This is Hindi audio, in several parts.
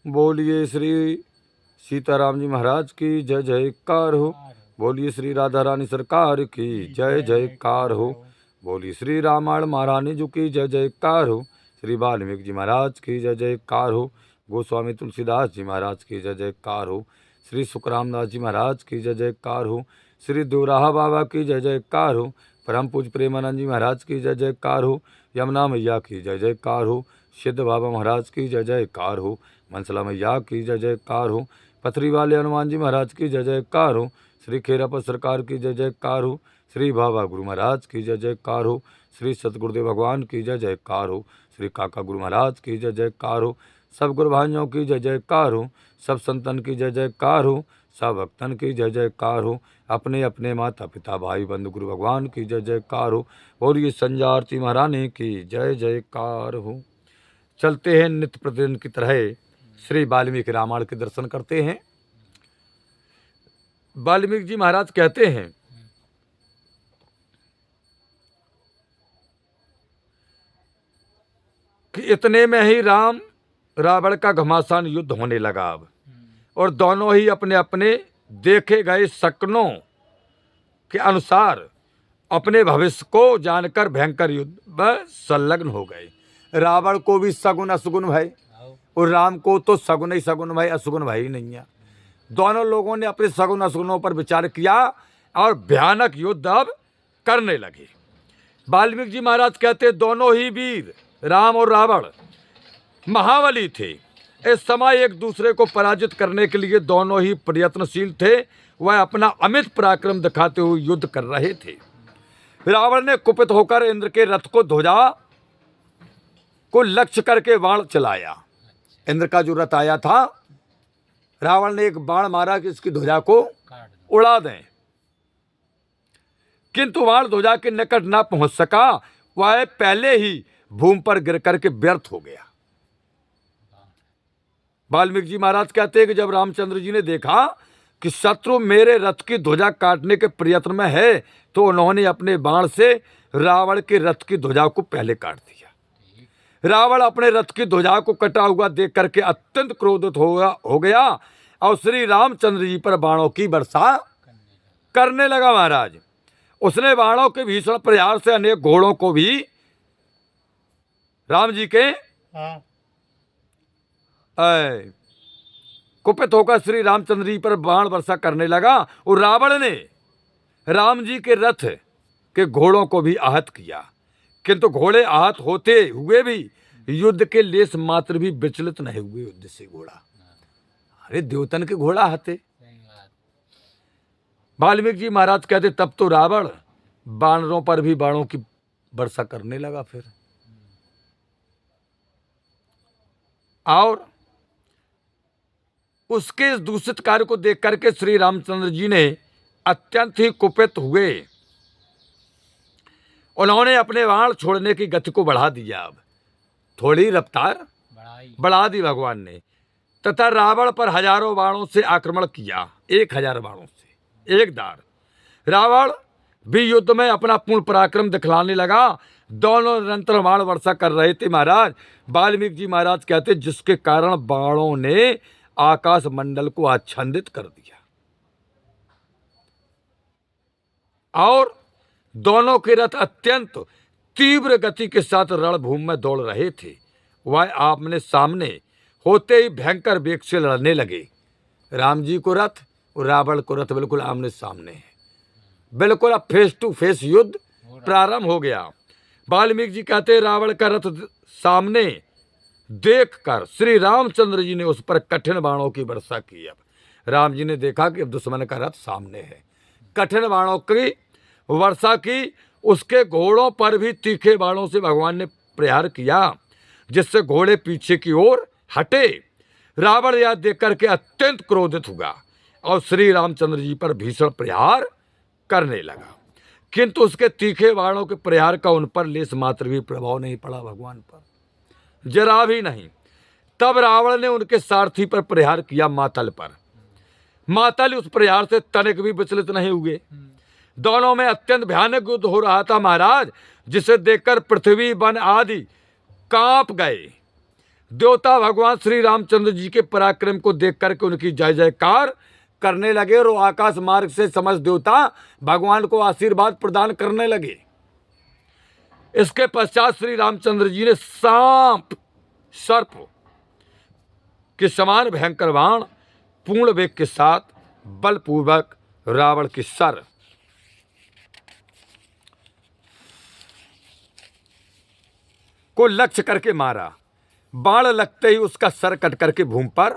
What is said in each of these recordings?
बोलिए श्री सीताराम जी महाराज की जय जयकार हो। बोलिए श्री राधा रानी सरकार की जय जयकार हो। बोलिए श्री रामायण महारानी जी की जय जयकार हो। श्री वाल्मीकि जी महाराज की जय जयकार हो। गोस्वामी तुलसीदास जी महाराज की जय जयकार हो। श्री सुखरामदास जी महाराज की जय जयकार हो। श्री दोराहा बाबा की जय जयकार हो। परम पूज्य प्रेमानंद जी महाराज की जय जयकार हो। यमुना मैया की जय जयकार हो। सिद्ध बाबा महाराज की जय जयकार हो। मनसला मैया की जय जयकार हो। पथरी वाले हनुमान जी महाराज की जय जयकार हो। श्री खेरापत सरकार की जय जयकार हो। श्री बाबा गुरु महाराज की जय जयकार हो। श्री सतगुरुदेव भगवान की जय जयकार हो। श्री काका गुरु महाराज की जय जयकार हो। सब गुरु भाइयों की जय जयकार हो। सब संतन की जय जयकार हो। सब भक्तन की जय जयकार हो। अपने अपने माता पिता भाई बंधु गुरु भगवान की जय जयकार हो। और ये संजा आरती महारानी की जय जयकार हो। चलते हैं नित्य प्रतिदिन की तरह श्री वाल्मीकि रामायण के दर्शन करते हैं। वाल्मीकि जी महाराज कहते हैं कि इतने में ही राम रावण का घमासान युद्ध होने लगा अब, और दोनों ही अपने अपने देखे गए शकुनों के अनुसार अपने भविष्य को जानकर भयंकर युद्ध में संलग्न हो गए। रावण को भी सगुन अशुगुन भय और राम को तो सगुन ही सगुन भय, अशुगुन भय ही नहीं है। दोनों लोगों ने अपने सगुन अशुगुनों पर विचार किया और भयानक युद्ध अब करने लगे। वाल्मीकि जी महाराज कहते दोनों ही वीर राम और रावण महाबली थे। इस समय एक दूसरे को पराजित करने के लिए दोनों ही प्रयत्नशील थे। वह अपना अमित पराक्रम दिखाते हुए युद्ध कर रहे थे। रावण ने कुपित होकर इंद्र के रथ को ध्वजा को लक्ष्य करके बाण चलाया। इंद्र का जो रथ आया था, रावण ने एक बाण मारा कि इसकी ध्वजा को उड़ा दें, किंतु बाण ध्वजा के निकट न पहुंच सका। वह पहले ही भूमि पर गिर करके व्यर्थ हो गया। वाल्मीकि जी महाराज कहते हैं कि जब रामचंद्र जी ने देखा कि शत्रु मेरे रथ की ध्वजा काटने के प्रयत्न में है, तो उन्होंने अपने बाण से रावण के रथ की ध्वजा को पहले काट दिया। रावण अपने रथ की ध्वजा को कटा हुआ देख करके अत्यंत क्रोधित हो गया और श्री रामचंद्र जी पर बाणों की वर्षा करने लगा। महाराज उसने बाणों के भीषण प्रहार से अनेक घोड़ों को भी राम जी के कुपित होकर श्री रामचंद्र जी पर बाण वर्षा करने लगा। और रावण ने राम जी के रथ के घोड़ों को भी आहत किया, किंतु घोड़े आहत होते हुए भी युद्ध के लेस मात्र भी विचलित नहीं हुए युद्ध से। घोड़ा अरे देवतन के घोड़ा हते। वाल्मीकि जी महाराज कहते तब तो रावण बानरों पर भी बाणों की वर्षा करने लगा फिर। और उसके इस दूषित कार्य को देख करके श्री रामचंद्र जी ने अत्यंत ही कुपित हुए। उन्होंने अपने बाण छोड़ने की गति को बढ़ा दिया। अब थोड़ी रफ्तार बढ़ा दी भगवान ने, तथा रावण पर हजारों बाणों से आक्रमण किया। 1000 बाणों से एक दार। रावण भी युद्ध में अपना पूर्ण पराक्रम दिखलाने लगा। दोनों निरंतर बाण वर्षा कर रहे थे। महाराज वाल्मीकि जी महाराज कहते जिसके कारण बाणों ने आकाश मंडल को आच्छादित कर दिया और दोनों के रथ अत्यंत तीव्र गति के साथ रणभूमि में दौड़ रहे थे। वह आमने सामने होते ही भयंकर वेग से लड़ने लगे। राम जी को रथ और रावण को रथ बिल्कुल आमने सामने है। बिल्कुल अब फेस टू फेस युद्ध प्रारंभ हो गया। वाल्मीकि जी कहते रावण का रथ सामने देखकर श्री रामचंद्र जी ने उस पर कठिन बाणों की वर्षा की। अब राम जी ने देखा कि दुश्मन का रथ सामने है, कठिन बाणों की वर्षा की। उसके घोड़ों पर भी तीखे बाणों से भगवान ने प्रहार किया, जिससे घोड़े पीछे की ओर हटे। रावण यह देख करके अत्यंत क्रोधित हुआ और श्री रामचंद्र जी पर भीषण प्रहार करने लगा, किंतु उसके तीखे बाणों के प्रहार का उन पर लेस मात्र भी प्रभाव नहीं पड़ा, भगवान पर जरा भी नहीं। तब रावण ने उनके सारथी पर प्रहार किया, मातल पर। मातल उस प्रहार से तनिक भी विचलित नहीं हुए। दोनों में अत्यंत भयानक युद्ध हो रहा था महाराज, जिसे देखकर पृथ्वी वन आदि कांप गए। देवता भगवान श्री रामचंद्र जी के पराक्रम को देख करके उनकी जय जयकार करने लगे और आकाश मार्ग से समस्त देवता भगवान को आशीर्वाद प्रदान करने लगे। इसके पश्चात श्री रामचंद्र जी ने सांप सर्प के समान भयंकर बाण पूर्ण वेग के साथ बलपूर्वक रावण के सर को लक्ष्य करके मारा। बाण लगते ही उसका सर कट करके भूमि पर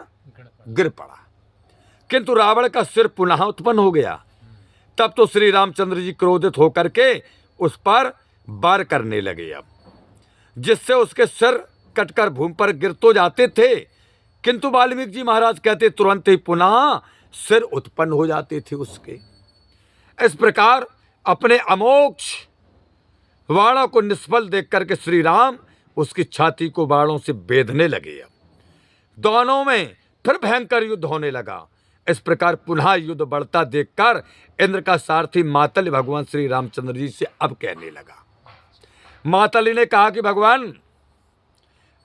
गिर पड़ा, किंतु रावण का सिर पुनः उत्पन्न हो गया। तब तो श्री रामचंद्र जी क्रोधित होकर के उस पर वार करने लगे, अब जिससे उसके सिर कटकर भूमि पर गिर तो जाते थे, किंतु वाल्मीकि जी महाराज कहते तुरंत ही पुनः सिर उत्पन्न हो जाते थे उसके। इस प्रकार अपने अमोक्ष बाणों को निष्फल देख करके श्री राम उसकी छाती को बाणों से बेधने लगे। अब दोनों में फिर भयंकर युद्ध होने लगा। इस प्रकार पुनः युद्ध बढ़ता देखकर इंद्र का सारथी मातल भगवान श्री रामचंद्र जी से अब कहने लगा। मातली ने कहा कि भगवान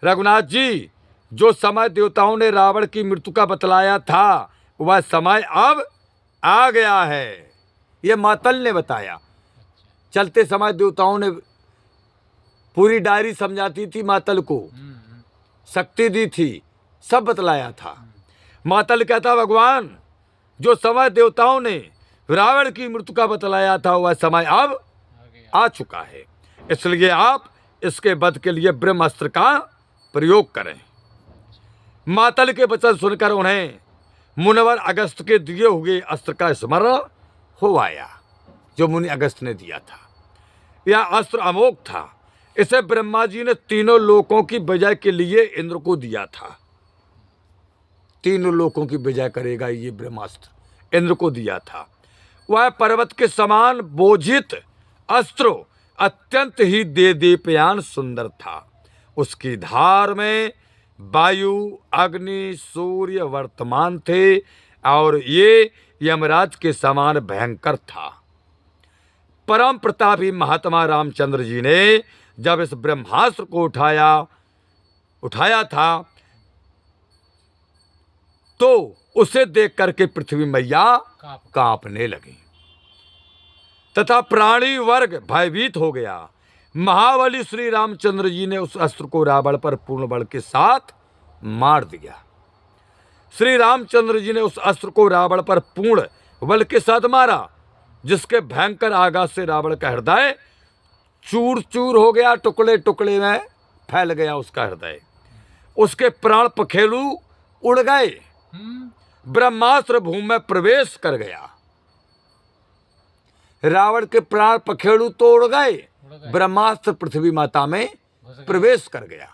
रघुनाथ जी, जो समय देवताओं ने रावण की मृत्यु का बतलाया था वह समय अब आ गया है। यह मातल ने बताया। चलते समय देवताओं ने पूरी डायरी समझाती थी, मातल को शक्ति दी थी, सब बतलाया था। मातल कहता भगवान, जो समय देवताओं ने रावण की मृत्यु का बतलाया था वह समय अब आ चुका है, इसलिए आप इसके वध के लिए ब्रह्मास्त्र का प्रयोग करें। मातल के वचन सुनकर उन्हें मुनिवर अगस्त के दिए हुए अस्त्र का स्मरण हो आया, जो मुनि अगस्त ने दिया था। यह अस्त्र अमोघ था। इसे ब्रह्मा जी ने तीनों लोकों की विजय के लिए इंद्र को दिया था। तीनों लोकों की विजय करेगा ये ब्रह्मास्त्र, इंद्र को दिया था। वह पर्वत के समान बोझित अस्त्र अत्यंत ही देदीप्यमान सुंदर था। उसकी धार में वायु, अग्नि, सूर्य वर्तमान थे और ये यमराज के समान भयंकर था। परम प्रतापी महात्मा रामचंद्र जी ने जब इस ब्रह्मास्त्र को उठाया था तो उसे देख करके पृथ्वी मैया कांपने लगी तथा प्राणी वर्ग भयभीत हो गया। महाबली श्री रामचंद्र जी ने उस अस्त्र को रावण पर पूर्ण बल के साथ मार दिया। श्री रामचंद्र जी ने उस अस्त्र को रावण पर पूर्ण बल के साथ मारा, जिसके भयंकर आघात से रावण का हृदय चूर चूर हो गया, टुकड़े टुकड़े में फैल गया उसका हृदय। उसके प्राण पखेरु उड़ गए। ब्रह्मास्त्र भूमि में प्रवेश कर गया। रावण के प्राण पखेरु तो उड़ गए, ब्रह्मास्त्र पृथ्वी माता में प्रवेश कर गया।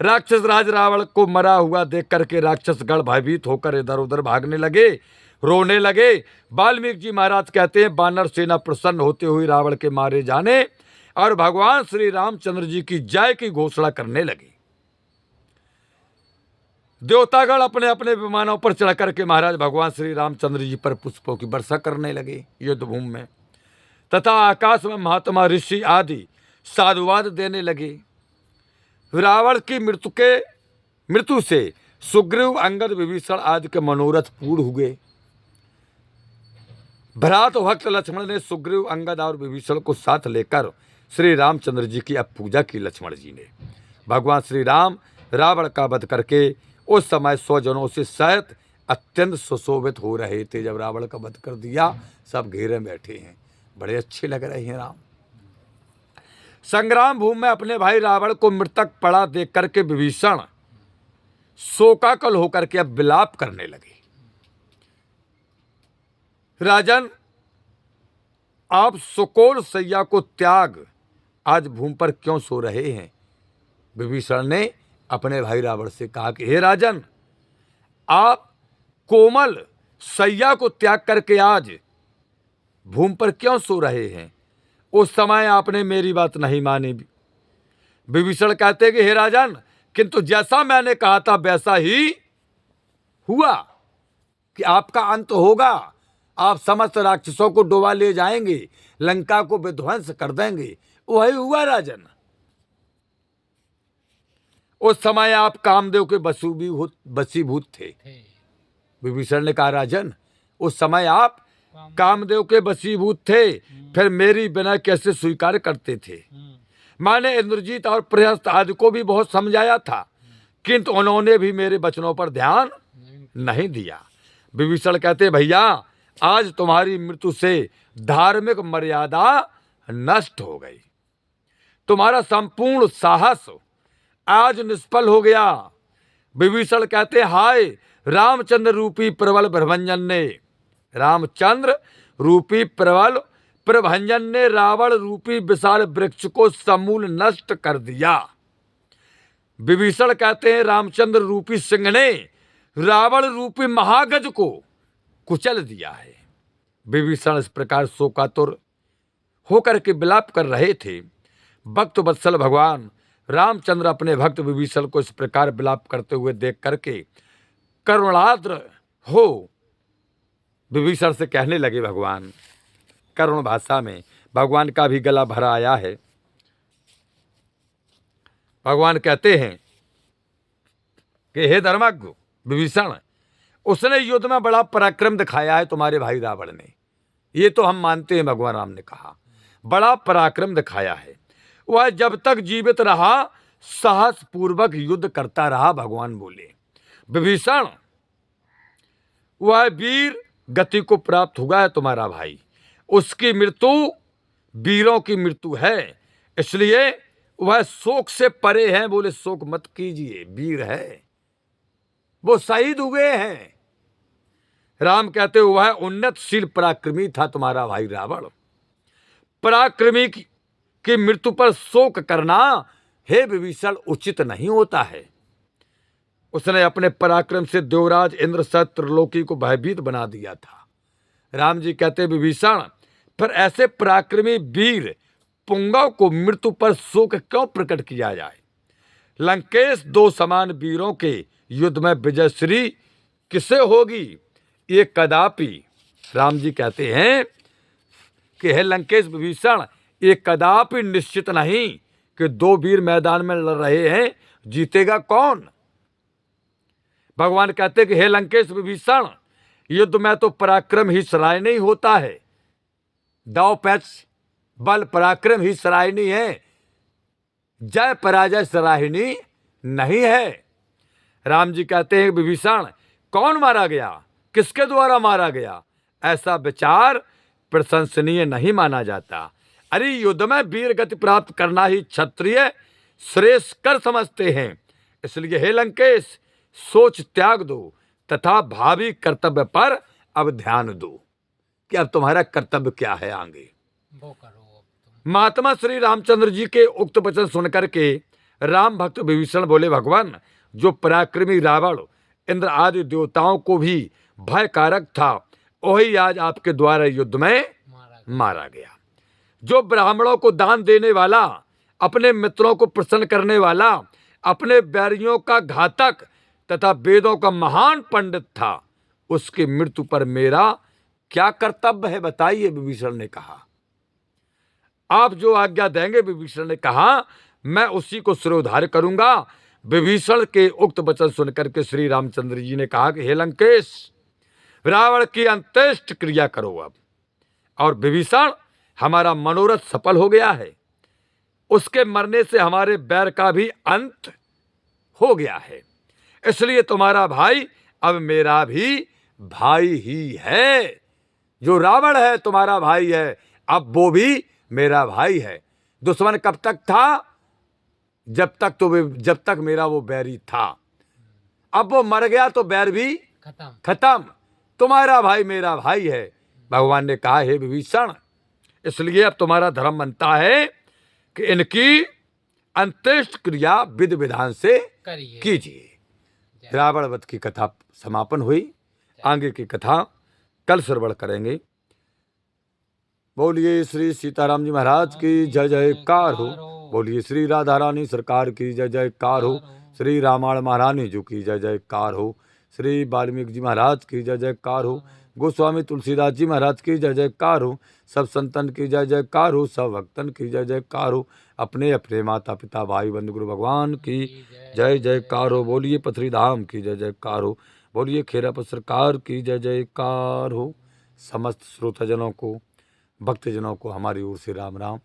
राक्षस राज रावण को मरा हुआ देख करके राक्षस गण भयभीत होकर इधर उधर भागने लगे, रोने लगे। वाल्मीकि जी महाराज कहते हैं, वानर सेना प्रसन्न होते हुए रावण के मारे जाने और भगवान श्री रामचंद्र जी की जय की घोषणा करने लगे। देवतागण अपने अपने विमानों पर चढ़ करके महाराज भगवान श्री रामचंद्र जी पर पुष्पों की वर्षा करने लगे युद्ध भूमि में, तथा आकाश में महात्मा ऋषि आदि साधुवाद देने लगे। रावण की मृत्यु से सुग्रीव, अंगद, विभीषण आदि के मनोरथ पूर्ण हुए। भ्रात भक्त लक्ष्मण ने सुग्रीव, अंगद और विभीषण को साथ लेकर श्री रामचंद्र जी की अब पूजा की। लक्ष्मण जी ने भगवान श्री राम रावण का वध करके उस समय 100 जनों से सहित अत्यंत सुशोभित हो रहे थे। जब रावण का वध कर दिया, सब घेरे में बैठे हैं, बड़े अच्छे लग रहे हैं राम। संग्राम भूमि में अपने भाई रावण को मृतक पड़ा देख करके विभीषण शोकाकुल होकर के अब विलाप करने लगे। राजन, आप सुकोल सैया को त्याग आज भूमि पर क्यों सो रहे हैं? विभीषण ने अपने भाई रावण से कहा कि हे राजन, आप कोमल सैया को त्याग करके आज भूमि पर क्यों सो रहे हैं? उस समय आपने मेरी बात नहीं मानी। विभीषण कहते कि हे राजन, किंतु जैसा मैंने कहा था वैसा ही हुआ कि आपका अंत होगा। आप समस्त राक्षसों को डुबा ले जाएंगे, लंका को विध्वंस कर देंगे। वही हुआ राजन। उस समय आप कामदेव के वशीभूत थे। विभीषण ने कहा राजन, उस समय आप कामदेव के वशीभूत थे, फिर मेरी बिना कैसे स्वीकार करते थे? मैंने इंद्रजीत और प्रहस्त आदि को भी बहुत समझाया था, किंतु उन्होंने भी मेरे वचनों पर ध्यान नहीं दिया। विभीषण कहते, भैया आज तुम्हारी मृत्यु से धार्मिक मर्यादा नष्ट हो गई, तुम्हारा संपूर्ण साहस आज निष्फल हो गया। विभीषण कहते, हाय रामचंद्र रूपी प्रबल प्रभंजन ने, रामचंद्र रूपी प्रबल प्रभंजन ने रावण रूपी विशाल वृक्ष को समूल नष्ट कर दिया। विभीषण कहते हैं, रामचंद्र रूपी सिंह ने रावण रूपी महागज को कुचल दिया है। विभीषण इस प्रकार शोकातुर होकर के विलाप कर रहे थे। भक्त वत्सल भगवान रामचंद्र अपने भक्त विभीषण को इस प्रकार विलाप करते हुए देख करके करुणाद्र हो विभीषण से कहने लगे, भगवान करुण भाषा में, भगवान का भी गला भरा आया है। भगवान कहते हैं कि हे धर्मज्ञ विभीषण, उसने युद्ध में बड़ा पराक्रम दिखाया है तुम्हारे भाई रावण ने, ये तो हम मानते हैं। भगवान राम ने कहा बड़ा पराक्रम दिखाया है, वह जब तक जीवित रहा साहस पूर्वक युद्ध करता रहा। भगवान बोले, विभीषण वह वीर गति को प्राप्त हुआ है तुम्हारा भाई, उसकी मृत्यु वीरों की मृत्यु है, इसलिए वह शोक से परे हैं। बोले शोक मत कीजिए, वीर है, वो शहीद हुए हैं। राम कहते वह उन्नतशील पराक्रमी था तुम्हारा भाई रावण, पराक्रमी की मृत्यु पर शोक करना हे विभीषण उचित नहीं होता है। उसने अपने पराक्रम से देवराज इंद्र सहित त्रिलोकी को भयभीत बना दिया था। राम जी कहते विभीषण, फिर ऐसे पराक्रमी वीर पुंगव को मृत्यु पर शोक क्यों प्रकट किया जाए? लंकेश दो समान वीरों के युद्ध में विजयश्री किसे होगी? ये कदापि, राम जी कहते हैं कि हे लंकेश विभीषण, ये कदापि निश्चित नहीं कि दो वीर मैदान में लड़ रहे हैं, जीतेगा कौन? भगवान कहते कि हे लंकेश विभीषण, युद्ध में तो पराक्रम ही सराहनीय होता है, दाव पैच बल पराक्रम ही सराहनीय है, जय पराजय सराहनीय नहीं है। राम जी कहते हैं विभीषण, कौन मारा गया, किसके द्वारा मारा गया, ऐसा विचार प्रशंसनीय नहीं माना जाता। अरे युद्ध में वीर गति प्राप्त करना ही क्षत्रिय श्रेष्ठ कर समझते हैं, इसलिए हे लंकेश सोच त्याग दो तथा भावी कर्तव्य पर अब ध्यान दो कि अब तुम्हारा कर्तव्य क्या है आगे, वो करो। महात्मा श्री रामचंद्र जी के उक्त वचन सुनकर के राम भक्त विभीषण बोले, भगवान जो पराक्रमी रावण इंद्र आदि देवताओं को भी भयकारक था, वही आज आपके द्वारा युद्ध में मारा गया। जो ब्राह्मणों को दान देने वाला, अपने मित्रों को प्रसन्न करने वाला, अपने बैरियों का घातक तथा वेदों का महान पंडित था, उसकी मृत्यु पर मेरा क्या कर्तव्य है बताइए? विभीषण ने कहा, आप जो आज्ञा देंगे। विभीषण ने कहा, मैं उसी को सिरोधार्य करूंगा। विभीषण के उक्त वचन सुनकर के श्री रामचंद्र जी ने कहा कि हे लंकेश, रावण की अंत्येष्टि क्रिया करो अब। और विभीषण, हमारा मनोरथ सफल हो गया है, उसके मरने से हमारे बैर का भी अंत हो गया है, इसलिए तुम्हारा भाई अब मेरा भी भाई ही है। जो रावण है तुम्हारा भाई है, अब वो भी मेरा भाई है। दुश्मन कब तक था? जब तक मेरा वो बैरी था। अब वो मर गया तो बैर भी खत्म। तुम्हारा भाई मेरा भाई है। भगवान ने कहा, हे विभीषण, इसलिए अब तुम्हारा धर्म बनता है कि इनकी अंत्येष्टि क्रिया विधि विधान से कीजिए। रावण वध की कथा समापन हुई। आगे की कथा कल श्रवण करेंगे। बोलिए श्री सीताराम जी महाराज की जय जयकार हो। बोलिए श्री राधा रानी सरकार की जय जयकार हो। श्री रामायण महारानी जी की जय जयकार हो। श्री वाल्मीकि जी महाराज की जय जयकार हो। गोस्वामी तुलसीदास जी महाराज की जय जयकार हो। सब संतन की जय जयकार हो, सब भक्तन की जय जयकार हो। अपने अपने माता पिता भाई बंधु गुरु भगवान की जय जयकार हो। बोलिए पथरी धाम की जय जयकार हो। बोलिए खेरापत सरकार की जय जयकार हो। समस्त श्रोताजनों को, भक्तजनों को हमारी ओर से राम राम।